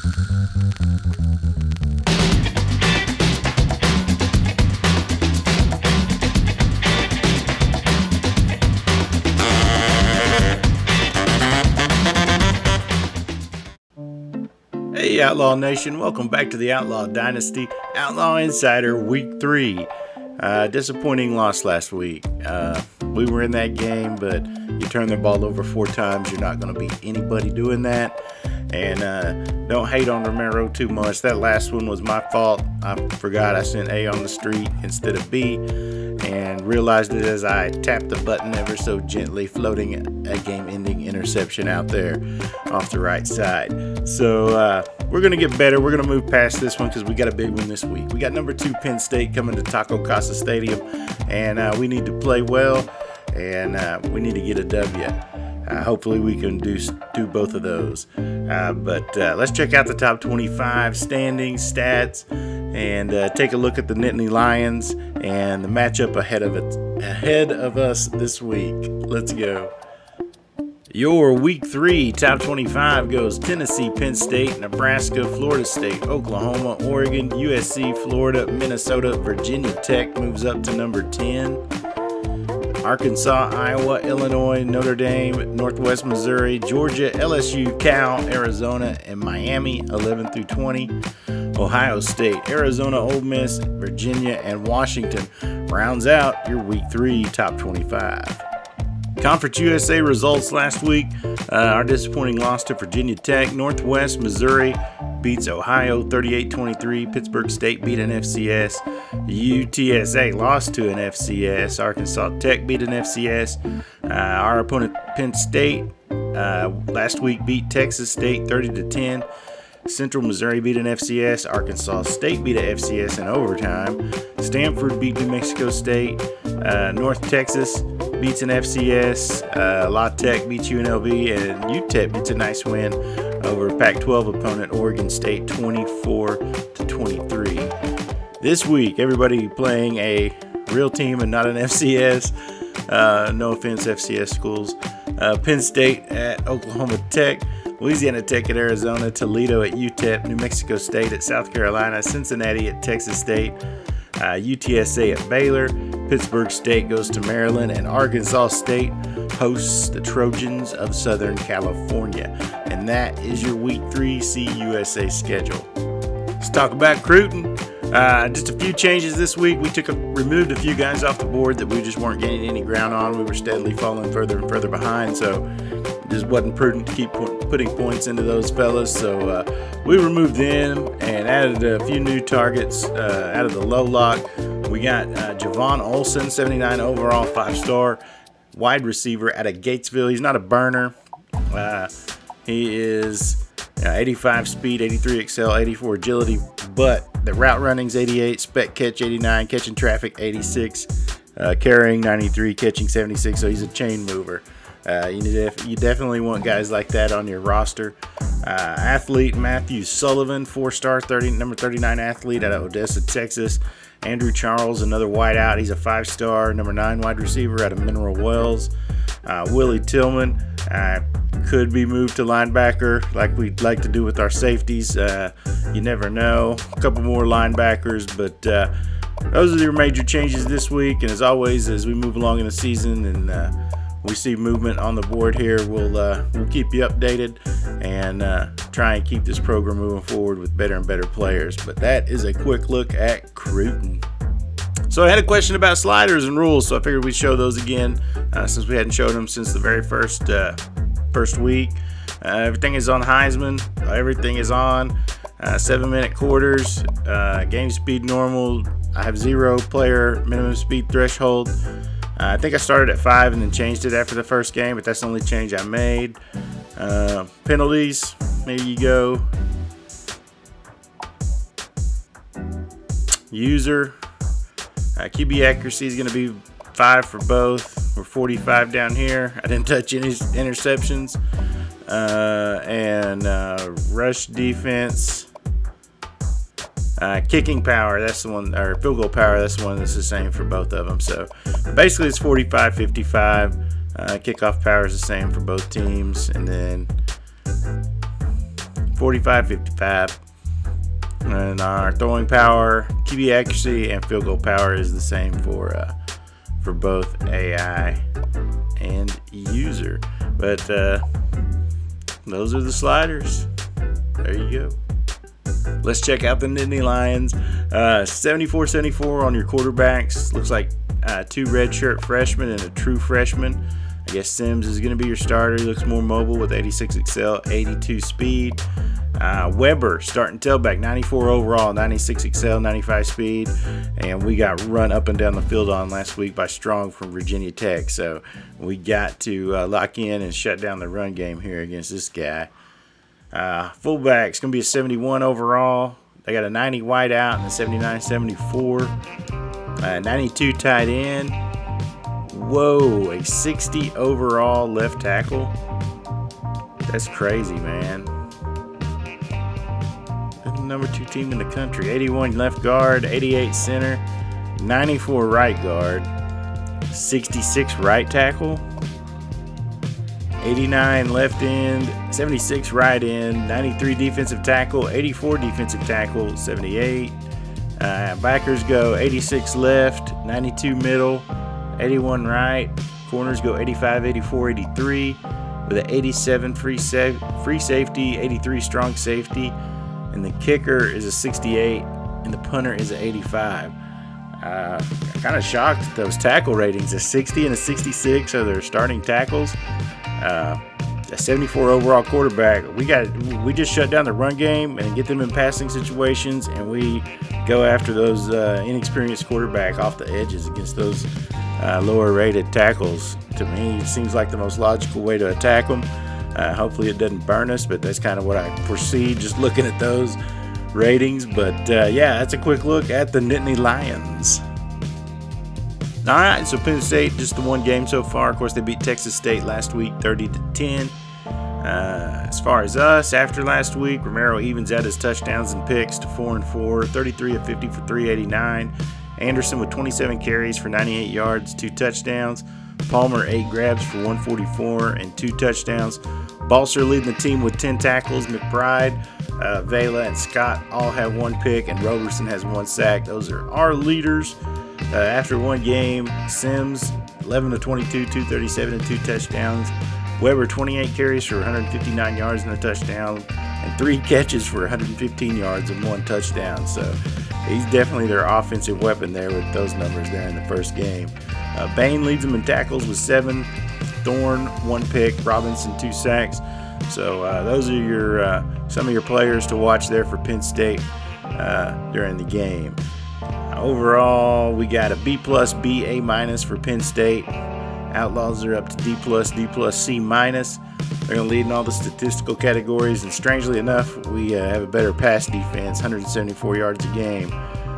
Hey Outlaw Nation, welcome back to the Outlaw Dynasty Outlaw Insider Week 3. Disappointing loss last week. We were in that game, but you turn the ball over 4 times. You're not going to beat anybody doing that. And don't hate on Romero too much. That last one was my fault. I forgot I sent A on the street instead of B, and realized it as I tapped the button ever so gently, floating a game-ending interception out there off the right side. So we're going to get better. We're going to move past this one because we got a big one this week. We got number 2 Penn State coming to Taco Casa Stadium, and we need to play well, and we need to get a W. Hopefully we can do both of those. But let's check out the top 25 standings, stats, and take a look at the Nittany Lions and the matchup ahead of us this week. Let's go. Your Week 3 top 25 goes Tennessee, Penn State, Nebraska, Florida State, Oklahoma, Oregon, USC, Florida, Minnesota, Virginia Tech moves up to number 10. Arkansas, Iowa, Illinois, Notre Dame, Northwest Missouri, Georgia, LSU, Cal, Arizona, and Miami 11 through 20. Ohio State, Arizona, Ole Miss, Virginia, and Washington rounds out your Week 3 top 25. Conference USA results last week. Our disappointing loss to Virginia Tech. Northwest Missouri beats Ohio 38-23. Pittsburgh State beat an FCS. UTSA lost to an FCS. Arkansas Tech beat an FCS. Our opponent Penn State last week beat Texas State 30-10. Central Missouri beat an FCS. Arkansas State beat an FCS in overtime. Stanford beat New Mexico State. North Texas beats an FCS. La Tech beats UNLV, and UTEP gets a nice win over Pac-12 opponent Oregon State 24-23. This week, everybody playing a real team and not an FCS. No offense, FCS schools. Penn State at Oklahoma Tech. Louisiana Tech at Arizona, Toledo at UTEP, New Mexico State at South Carolina, Cincinnati at Texas State, UTSA at Baylor, Pittsburgh State goes to Maryland, and Arkansas State hosts the Trojans of Southern California. And that is your Week 3 CUSA schedule. Let's talk about Cruton. Just a few changes this week. We removed a few guys off the board that we just weren't gaining any ground on. We were steadily falling further and further behind, so it just wasn't prudent to keep putting points into those fellas. So we removed them and added a few new targets out of the low lock. We got Javon Olsen, 79 overall, 5-star wide receiver out of Gatesville. He's not a burner. He is 85 speed, 83 excel, 84 agility, but the route running's 88, spec catch 89, catching traffic 86, carrying 93, catching 76, so he's a chain mover. You definitely want guys like that on your roster. Athlete Matthew Sullivan, 4-star, number 39 athlete out of Odessa, Texas. Andrew Charles, another wideout. He's a 5-star, number 9 wide receiver out of Mineral Wells. Willie Tillman could be moved to linebacker like we'd like to do with our safeties. You never know. A couple more linebackers, but those are your major changes this week. And as always, as we move along in the season and we see movement on the board here, we'll keep you updated and try and keep this program moving forward with better and better players. But that is a quick look at Cruton. So I had a question about sliders and rules, so I figured we'd show those again since we hadn't showed them since the very first week. Everything is on Heisman. Everything is on 7-minute quarters. Game speed normal. I have 0 player minimum speed threshold. I think I started at 5 and then changed it after the first game, but that's the only change I made. Penalties, there you go. User, QB accuracy is going to be 5 for both. We're 45 down here. I didn't touch any interceptions. And rush defense. Kicking power, that's the one, or field goal power, that's the one that's the same for both of them. So basically it's 45-55. Kickoff power is the same for both teams. And then 45, 55. And our throwing power, QB accuracy, and field goal power is the same for both AI and user. But those are the sliders. There you go. Let's check out the Nittany Lions. 74-74 on your quarterbacks. Looks like 2 redshirt freshmen and a true freshman. I guess Sims is going to be your starter. He looks more mobile with 86 excel, 82 speed. Weber, starting tailback, 94 overall, 96 excel, 95 speed. And we got run up and down the field on last week by Strong from Virginia Tech. So we got to lock in and shut down the run game here against this guy. Fullback's going to be a 71 overall. They got a 90 wide out and a 79-74. 92 tight end. Whoa, a 60 overall left tackle. That's crazy, man. They're the number 2 team in the country. 81 left guard, 88 center, 94 right guard, 66 right tackle, 89 left end, 76 right end, 93 defensive tackle, 84 defensive tackle, 78. Backers go 86 left, 92 middle, 81 right. Corners go 85, 84, 83 with an 87 free safety, 83 strong safety, and the kicker is a 68 and the punter is an 85. Kind of shocked at those tackle ratings. A 60 and a 66 are their starting tackles. A 74 overall quarterback. We just shut down the run game and get them in passing situations, and we go after those inexperienced quarterback off the edges against those lower rated tackles. To me, it seems like the most logical way to attack them. Hopefully it doesn't burn us, but that's kind of what I foresee just looking at those ratings. But yeah, that's a quick look at the Nittany Lions. All right, so Penn State, just the one game so far. Of course, they beat Texas State last week, 30-10. As far as us, after last week, Romero evens out his touchdowns and picks to 4-4, 33 of 50 for 389. Anderson with 27 carries for 98 yards, 2 touchdowns. Palmer 8 grabs for 144 and 2 touchdowns. Balser leading the team with 10 tackles. McBride, Vela, and Scott all have 1 pick, and Roberson has 1 sack. Those are our leaders. After one game, Sims 11 of 22, 237 and 2 touchdowns. Weber 28 carries for 159 yards and a touchdown, and 3 catches for 115 yards and 1 touchdown. So he's definitely their offensive weapon there with those numbers there in the first game. Bain leads them in tackles with 7. Thorne 1 pick. Robinson 2 sacks. So those are your some of your players to watch there for Penn State during the game. Overall, we got a B+, B, A- for Penn State. Outlaws are up to D+, D+, C-. They're going to lead in all the statistical categories, and strangely enough, we have a better pass defense, 174 yards a game,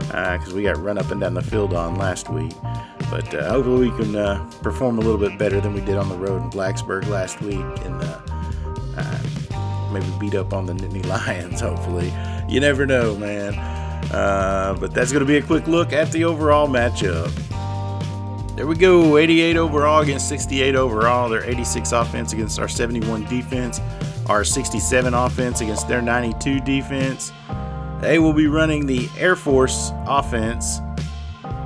because we got run up and down the field on last week. But hopefully we can perform a little bit better than we did on the road in Blacksburg last week, and maybe beat up on the Nittany Lions, hopefully. You never know, man. But that's going to be a quick look at the overall matchup. There we go, 88 overall against 68 overall. Their 86 offense against our 71 defense. Our 67 offense against their 92 defense. They will be running the Air Force offense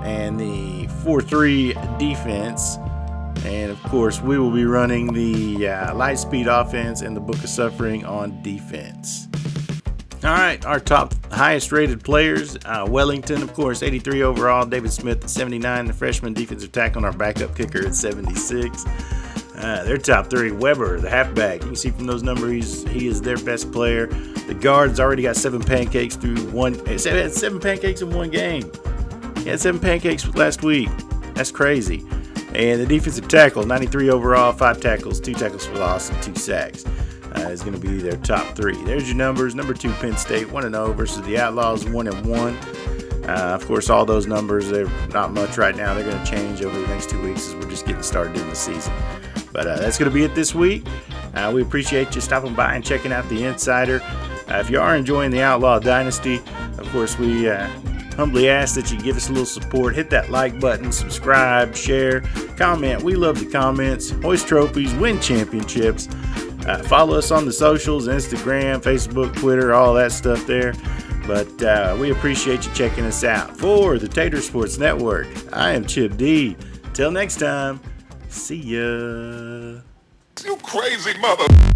and the 4-3 defense. And of course, we will be running the light speed offense and the Book of Suffering on defense. All right, our top highest rated players, Wellington, of course, 83 overall. David Smith at 79, the freshman defensive tackle, and our backup kicker at 76. Their top 3, Weber, the halfback. You can see from those numbers, he is their best player. The guards already got 7 pancakes through 7 pancakes in one game. He had 7 pancakes last week. That's crazy. And the defensive tackle, 93 overall, 5 tackles, 2 tackles for loss, and 2 sacks. Is going to be their top 3. There's your numbers. Number 2, Penn State, 1-0 versus the Outlaws, 1-1. Of course, all those numbers, they're not much right now. They're going to change over the next 2 weeks as we're just getting started in the season. But that's going to be it this week. We appreciate you stopping by and checking out the Insider. If you are enjoying the Outlaw Dynasty, of course, we humbly ask that you give us a little support. Hit that like button, subscribe, share, comment. We love the comments. Hoist trophies, win championships. Follow us on the socials, Instagram, Facebook, Twitter, all that stuff there. But we appreciate you checking us out. For the Tater Sports Network, I am Chip D. Till next time, see ya. You crazy mother...